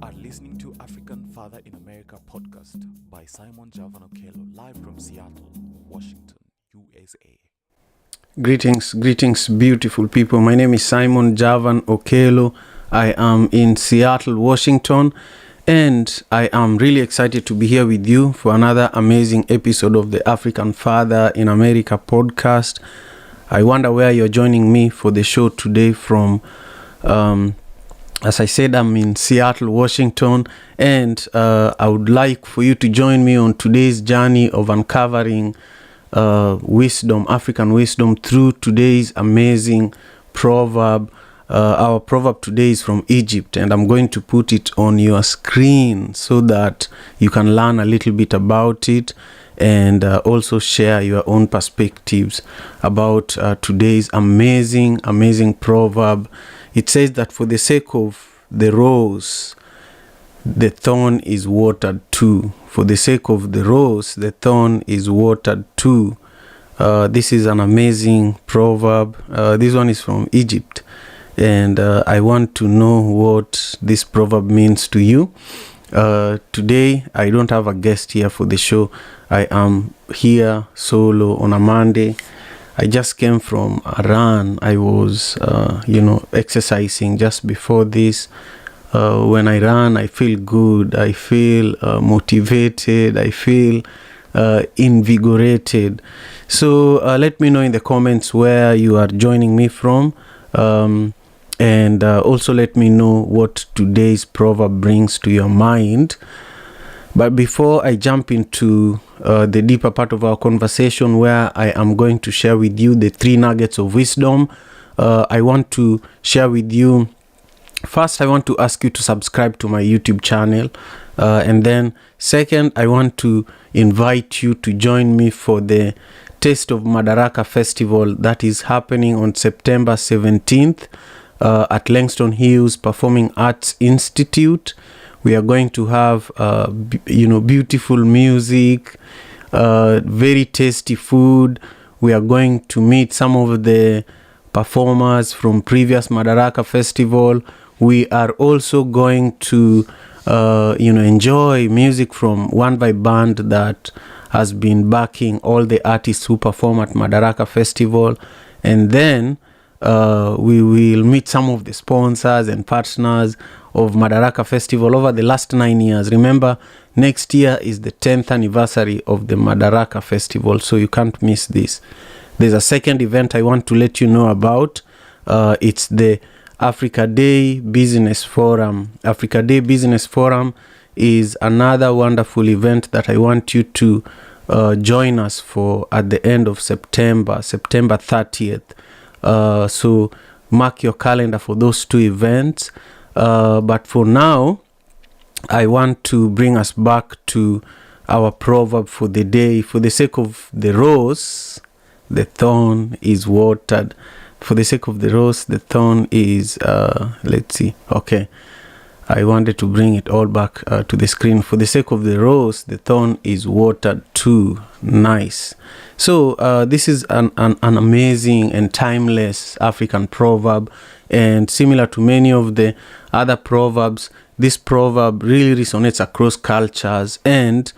are listening to African Father in America podcast by Simon Javan Okello, live from Seattle, Washington, USA. Greetings, beautiful people. My name is Simon Javan Okello. I am in Seattle, Washington, and I am really excited to be here with you for another amazing episode of the African Father in America podcast. I wonder where you're joining me for the show today from. As I said, I'm in Seattle, Washington, and I would like for you to join me on today's journey of uncovering wisdom, African wisdom, through today's amazing proverb. Our proverb today is from Egypt, and I'm going to put it on your screen so that you can learn a little bit about it and also share your own perspectives about today's amazing proverb. It says that for the sake of the rose, the thorn is watered too. For the sake of the rose, the thorn is watered too. This is an amazing proverb. This one is from Egypt. And I want to know what this proverb means to you. Today, I don't have a guest here for the show. I am here solo on a Monday. I just came from a run. I was, exercising just before this. When I run, I feel good. I feel motivated. I feel invigorated. So let me know in the comments where you are joining me from. And also let me know what today's proverb brings to your mind. But before I jump into the deeper part of our conversation, where I am going to share with you the 3 nuggets of wisdom, I want to share with you. First, I want to ask you to subscribe to my YouTube channel. And then second, I want to invite you to join me for the Taste of Madaraka Festival that is happening on September 17th at Langston Hughes Performing Arts Institute. We are going to have, beautiful music, very tasty food. We are going to meet some of the performers from previous Madaraka Festival. We are also going to, enjoy music from One Vibe Band that has been backing all the artists who perform at Madaraka Festival. And then we will meet some of the sponsors and partners of Madaraka Festival over the last 9 years. Remember, next year is the 10th anniversary of the Madaraka Festival, so you can't miss this. There's a second event I want to let you know about. It's the Africa Day Business Forum. Africa Day Business Forum is another wonderful event that I want you to join us for at the end of September 30th. So mark your calendar for those 2 events. But for now, I want to bring us back to our proverb for the day. For the sake of the rose, the thorn is watered. For the sake of the rose, the thorn is, Okay. I wanted to bring it all back to the screen. For the sake of the rose, the thorn is watered too. Nice. So this is an amazing and timeless African proverb. And similar to many of the other proverbs, this proverb really resonates across cultures and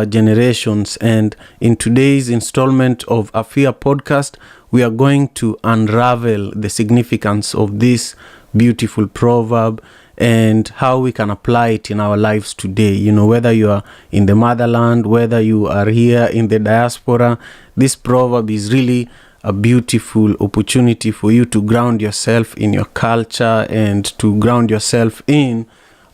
generations. And in today's installment of Afia podcast, we are going to unravel the significance of this beautiful proverb and how we can apply it in our lives today. You know, whether you are in the motherland, whether you are here in the diaspora, this proverb is really a beautiful opportunity for you to ground yourself in your culture and to ground yourself in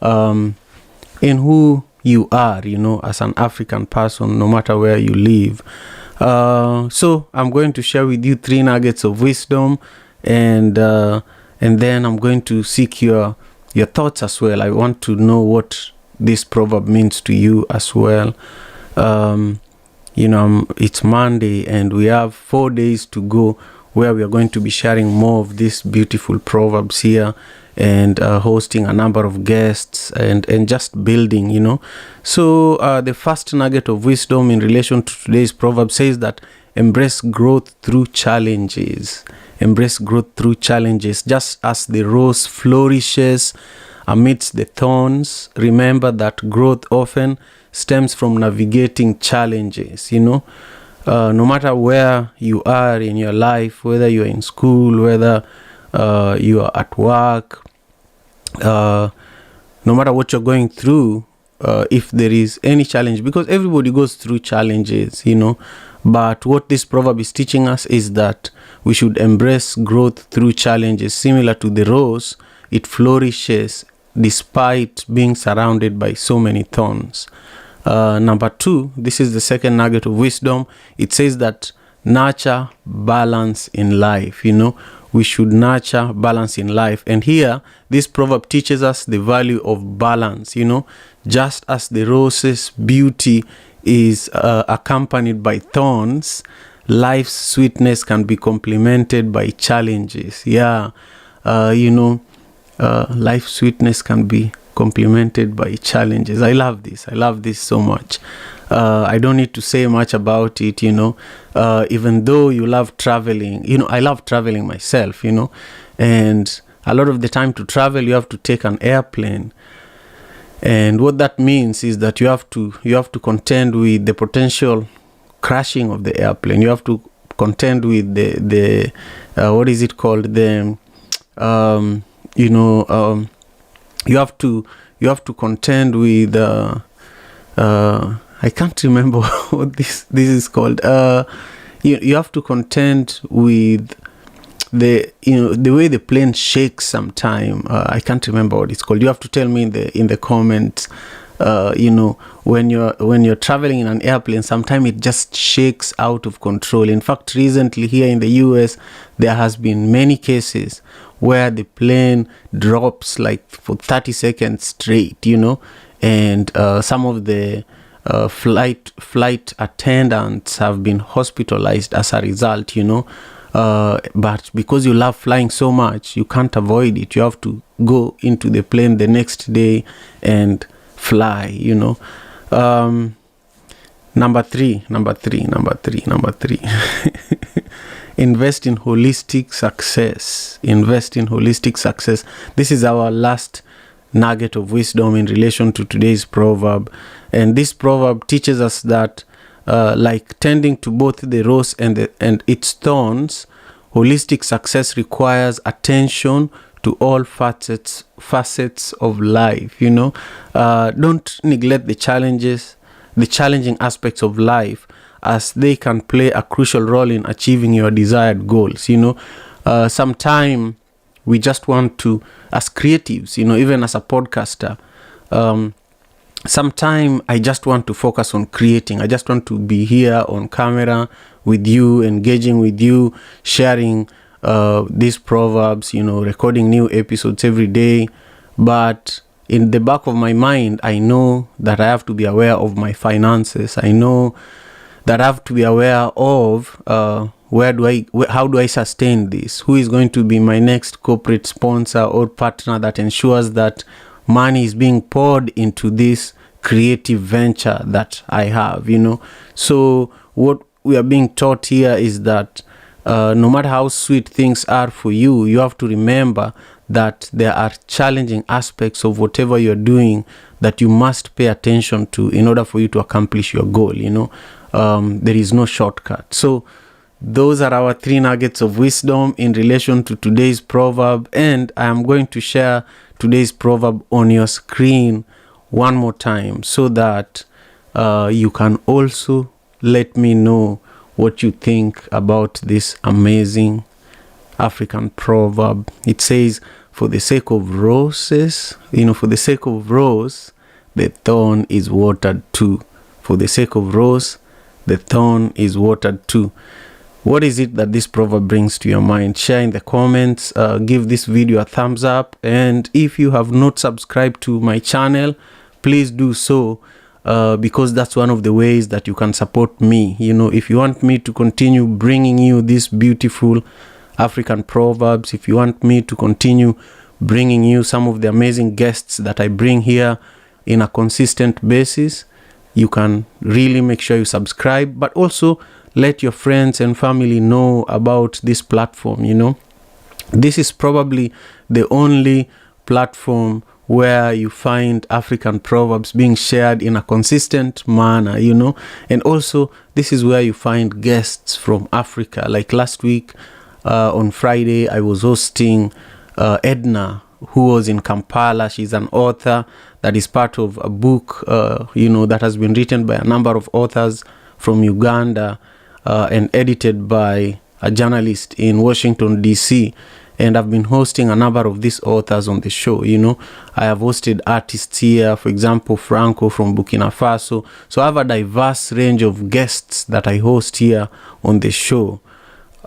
who you are, as an African person, no matter where you live. So I'm going to share with you 3 nuggets of wisdom, and then I'm going to seek your thoughts as well. I want to know what this proverb means to you as well. It's Monday and we have 4 days to go where we are going to be sharing more of these beautiful proverbs here and hosting a number of guests and just building, So the first nugget of wisdom in relation to today's proverb says that embrace growth through challenges. Embrace growth through challenges. Just as the rose flourishes amidst the thorns, remember that growth often stems from navigating challenges. No matter where you are in your life, whether you're in school, whether you are at work, no matter what you're going through, if there is any challenge, because everybody goes through challenges, but what this proverb is teaching us is that we should embrace growth through challenges. Similar to the rose, it flourishes despite being surrounded by so many thorns. Number 2, this is the second nugget of wisdom. It says that nurture balance in life. We should nurture balance in life. And here, this proverb teaches us the value of balance. Just as the rose's beauty is accompanied by thorns, life's sweetness can be complemented by challenges. Life's sweetness can be complemented by challenges. I love this so much. I don't need to say much about it. Even though you love traveling, I love traveling myself, and a lot of the time to travel you have to take an airplane. And what that means is that you have to contend with the potential crashing of the airplane. You have to contend with the what is it called, you have to contend with I can't remember what this is called. You have to contend with the way the plane shakes sometime. I can't remember what it's called. You have to tell me in the comments. When you're traveling in an airplane, sometimes it just shakes out of control. In fact, recently here in the US, there has been many cases where the plane drops like for 30 seconds straight, and some of the flight attendants have been hospitalized as a result, but because you love flying so much, you can't avoid it. You have to go into the plane the next day and fly. Number three. Invest in holistic success. This is our last nugget of wisdom in relation to today's proverb. And this proverb teaches us that like tending to both the rose and its thorns, holistic success requires attention to all facets of life. Don't neglect the challenging aspects of life, as they can play a crucial role in achieving your desired goals. Sometimes we just want to, as creatives, even as a podcaster, sometimes I just want to focus on creating. I just want to be here on camera with you, engaging with you, sharing these proverbs, recording new episodes every day. But in the back of my mind, I know that I have to be aware of my finances. I know that I have to be aware of how do I sustain this? Who is going to be my next corporate sponsor or partner that ensures that money is being poured into this creative venture that I have, So what we are being taught here is that no matter how sweet things are for you, you have to remember that there are challenging aspects of whatever you're doing that you must pay attention to in order for you to accomplish your goal. There is no shortcut. So those are our 3 nuggets of wisdom in relation to today's proverb, and I am going to share today's proverb on your screen one more time so that you can also let me know what you think about this amazing African proverb. It says, for the sake of roses, for the sake of rose, the thorn is watered too. For the sake of rose, the thorn is watered too. What is it that this proverb brings to your mind? Share in the comments, give this video a thumbs up, and if you have not subscribed to my channel, please do so, because that's one of the ways that you can support me. If you want me to continue bringing you these beautiful African proverbs, if you want me to continue bringing you some of the amazing guests that I bring here in a consistent basis, you can really make sure you subscribe, but also let your friends and family know about this platform. This is probably the only platform where you find African proverbs being shared in a consistent manner, and also this is where you find guests from Africa. Like last week on Friday, I was hosting Edna, who was in Kampala. She's an author that is part of a book, that has been written by a number of authors from Uganda and edited by a journalist in Washington, D.C., and I've been hosting a number of these authors on the show. I have hosted artists here, for example, Franco from Burkina Faso. So I have a diverse range of guests that I host here on the show.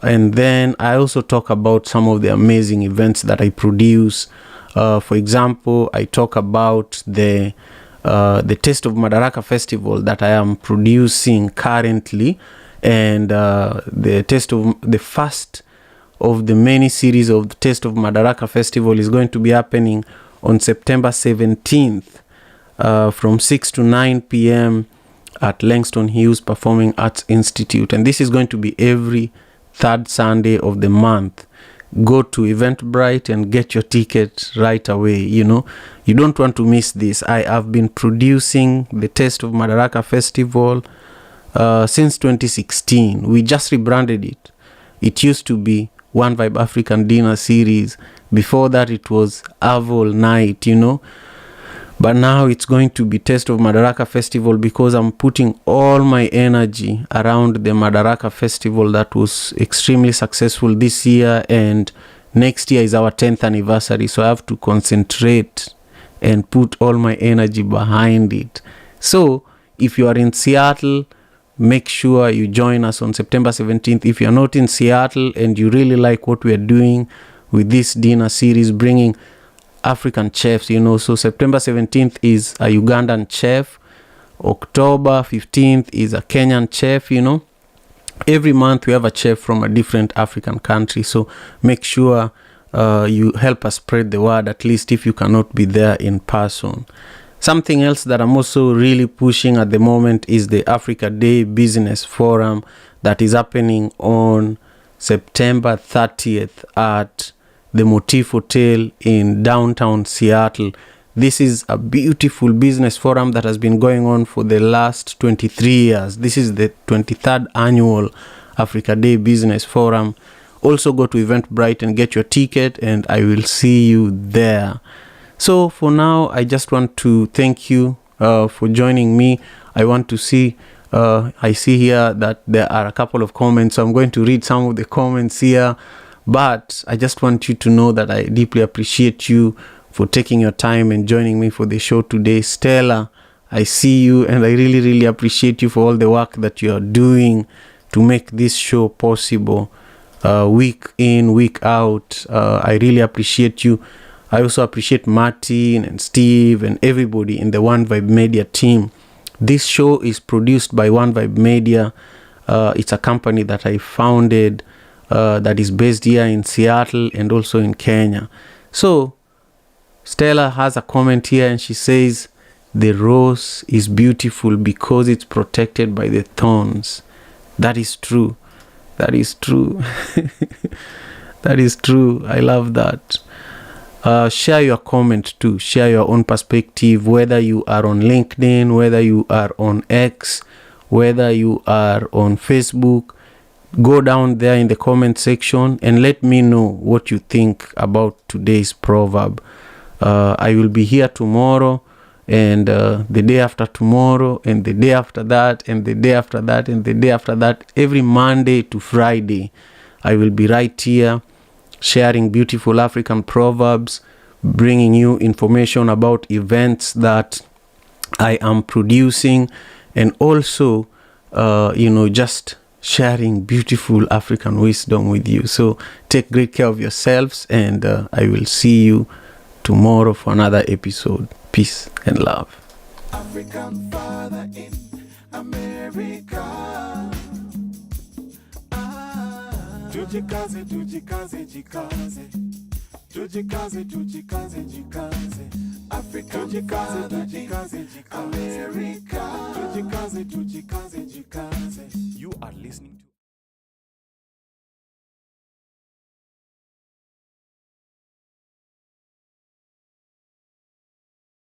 And then I also talk about some of the amazing events that I produce. For example, I talk about the Taste of Madaraka Festival that I am producing currently, and the first of the many series of the Taste of Madaraka Festival is going to be happening on September 17th from 6 to 9 p.m. at Langston Hughes Performing Arts Institute. And this is going to be every third Sunday of the month. Go to Eventbrite and get your ticket right away. You don't want to miss this. I have been producing the Taste of Madaraka Festival since 2016. We just rebranded it. It used to be One Vibe African Dinner Series. Before that, it was Avol Night, But now it's going to be Taste of Madaraka Festival because I'm putting all my energy around the Madaraka Festival that was extremely successful this year, and next year is our 10th anniversary. So I have to concentrate and put all my energy behind it. So if you are in Seattle, make sure you join us on September 17th. If you're not in Seattle and you really like what we're doing with this dinner series, bringing African chefs, so September 17th is a Ugandan chef, October 15th is a Kenyan chef, Every month we have a chef from a different African country, so make sure you help us spread the word, at least if you cannot be there in person. Something else that I'm also really pushing at the moment is the Africa Day Business Forum that is happening on September 30th at the Motif Hotel in downtown Seattle. This is a beautiful business forum that has been going on for the last 23 years. This is the 23rd annual Africa Day Business Forum. Also go to Eventbrite and get your ticket, and I will see you there. So for now, I just want to thank you for joining me. I see here that there are a couple of comments. So I'm going to read some of the comments here. But I just want you to know that I deeply appreciate you for taking your time and joining me for the show today. Stella, I see you, and I really, really appreciate you for all the work that you are doing to make this show possible. Week in, week out. I really appreciate you. I also appreciate Martin and Steve and everybody in the One Vibe Media team. This show is produced by One Vibe Media. It's a company that I founded that is based here in Seattle and also in Kenya. So Stella has a comment here, and she says, the rose is beautiful because it's protected by the thorns. That is true. That is true. That is true. I love that. Share your comment too. Share your own perspective, whether you are on LinkedIn, whether you are on X, whether you are on Facebook. Go down there in the comment section and let me know what you think about today's proverb. I will be here tomorrow, and the day after tomorrow, and the day after that, and the day after that, and the day after that. Every Monday to Friday, I will be right here sharing beautiful African proverbs, bringing you information about events that I am producing, and also, just sharing beautiful African wisdom with you. So take great care of yourselves, and I will see you tomorrow for another episode. Peace and love. African father in America. Tujikaze, tujikaze, jikaze. Tujikaze, tujikaze, jikaze. African father in America. Tujikaze, tujikaze, jikaze. You are listening to